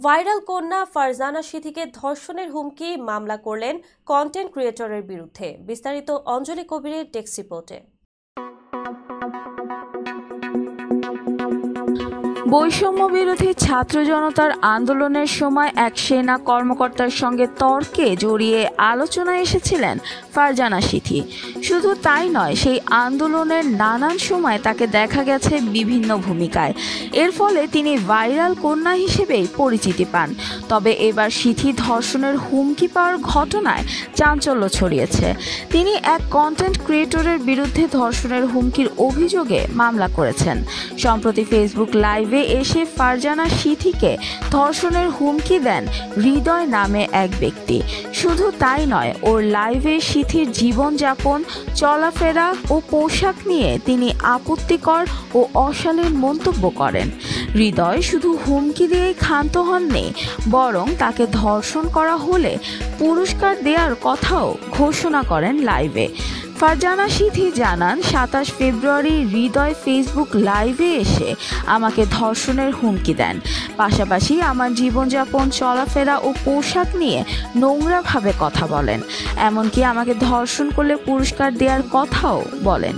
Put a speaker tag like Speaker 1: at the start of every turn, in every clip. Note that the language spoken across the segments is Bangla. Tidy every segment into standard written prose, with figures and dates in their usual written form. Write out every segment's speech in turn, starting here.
Speaker 1: ভাইরাল কন্যা ফারজানা সিথিকে ধর্ষণের হুমকি মামলা করলেন কন্টেন্ট ক্রিয়েটরের বিরুদ্ধে। বিস্তারিত অঞ্জলি কবিরের টেক্সট রিপোর্টে।
Speaker 2: বৈষম্য বিরোধী ছাত্র জনতার আন্দোলনের সময় এক সেনা কর্মকর্তার সঙ্গে তর্কে জড়িয়ে আলোচনায় এসেছিলেন ফারজানা সিথি। শুধু তাই নয়, সেই আন্দোলনের নানান সময় তাকে দেখা গেছে বিভিন্ন ভূমিকায়। এর ফলে তিনি ভাইরাল কন্যা হিসেবেই পরিচিতি পান। তবে এবার সিথি ধর্ষণের হুমকি পাওয়ার ঘটনায় চাঞ্চল্য ছড়িয়েছে। তিনি এক কন্টেন্ট ক্রিয়েটরের বিরুদ্ধে ধর্ষণের হুমকির অভিযোগে মামলা করেছেন। সম্প্রতি ফেসবুক লাইভে এসে ফারজানা সিথিকে ধর্ষণের হুমকি দেন হৃদয় নামে এক ব্যক্তি। শুধু তাই নয়, ওর লাইভে সিথির জীবনযাপন, চলাফেরা ও পোশাক নিয়ে তিনি আপত্তিকর ও অশালীন মন্তব্য করেন। হৃদয় শুধু হুমকি দিয়েই ক্ষান্ত হননি, বরং তাকে ধর্ষণ করা হলে পুরস্কার দেওয়ার কথাও ঘোষণা করেন লাইভে। ফারজানা সিথি জানান, ২৭ ফেব্রুয়ারি হৃদয় ফেসবুক লাইভে এসে আমাকে ধর্ষণের হুমকি দেন। পাশাপাশি আমার জীবনযাপন, চলাফেরা ও পোশাক নিয়ে নোংরাভাবে কথা বলেন। এমনকি আমাকে ধর্ষণ করলে পুরস্কার দেওয়ার কথাও বলেন।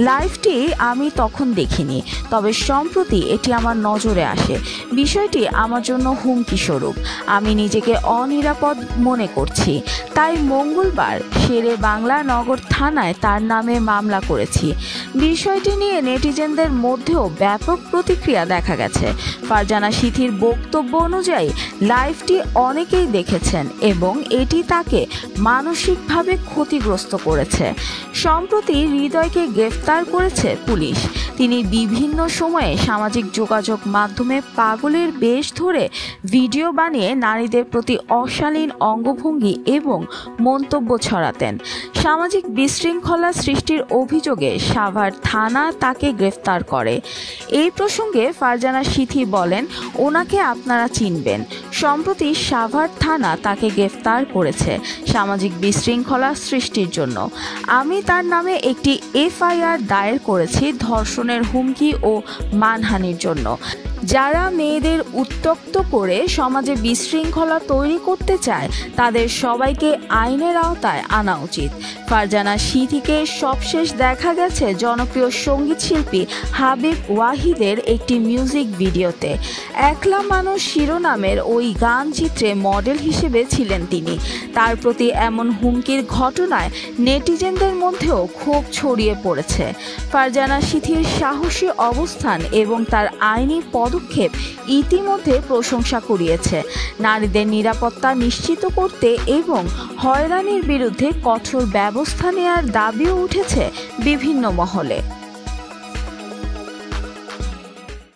Speaker 2: লাইভটি আমি তখন দেখিনি, তবে সম্প্রতি এটি আমার নজরে আসে। বিষয়টি আমার জন্য হুমকি স্বরূপ। আমি নিজেকে অনিরাপদ মনে করছি, তাই মঙ্গলবার শেরে বাংলা নগর থানায় তার নামে মামলা করেছি। বিষয়টি নিয়ে নেটিজেনদের মধ্যেও ব্যাপক প্রতিক্রিয়া দেখা গেছে। ফারজানা সিথির বক্তব্য অনুযায়ী লাইভটি অনেকেই দেখেছেন এবং এটি তাকে মানসিকভাবে ক্ষতিগ্রস্ত করেছে। সম্প্রতি হৃদয়কে গ্রেফতার করেছে পুলিশ। তিনি বিভিন্ন সময়ে সামাজিক যোগাযোগ মাধ্যমে পাগলের বেশ ধরে ভিডিও বানিয়ে নারীদের প্রতি অশালীন অঙ্গভঙ্গি এবং মন্তব্য ছড়াতেন। সামাজিক বিশৃঙ্খলা সৃষ্টির অভিযোগে সাভার থানা তাকে গ্রেফতার করে। এই প্রসঙ্গে ফারজানা সিথি বলেন, ওনাকে আপনারা চিনবেন। সম্প্রতি সাভার থানা তাকে গ্রেফতার করেছে সামাজিক বিশৃঙ্খলা সৃষ্টির জন্য। আমি তার নামে একটি এফআইআর দায়ের করেছি ধর্ষণের হুমকি ও মানহানির জন্য। যারা মেয়েদের উত্ত্যক্ত করে সমাজে বিশৃঙ্খলা তৈরি করতে চায় তাদের সবাইকে আইনের আওতায় আনা উচিত। ফারজানা সিথিকে সবশেষ দেখা গেছে জনপ্রিয় সঙ্গীত শিল্পী হাবিব ওয়াহিদের একটি মিউজিক ভিডিওতে। একলা মানুষ শিরোনামের ওই গান চিত্রে মডেল হিসেবে ছিলেন তিনি। তার প্রতি এমন হুমকির ঘটনায় নেটিজেনদের মধ্যেও ক্ষোভ ছড়িয়ে পড়েছে। ফারজানা সিথির সাহসী অবস্থান এবং তার আইনি পদক্ষেপ ইতিমধ্যে প্রশংসা কুড়িয়েছে। নারীদের নিরাপত্তা নিশ্চিত করতে এবং হয়রানির বিরুদ্ধে কঠোর ব্যবস্থা নেওয়ার দাবিও উঠেছে বিভিন্ন মহলে।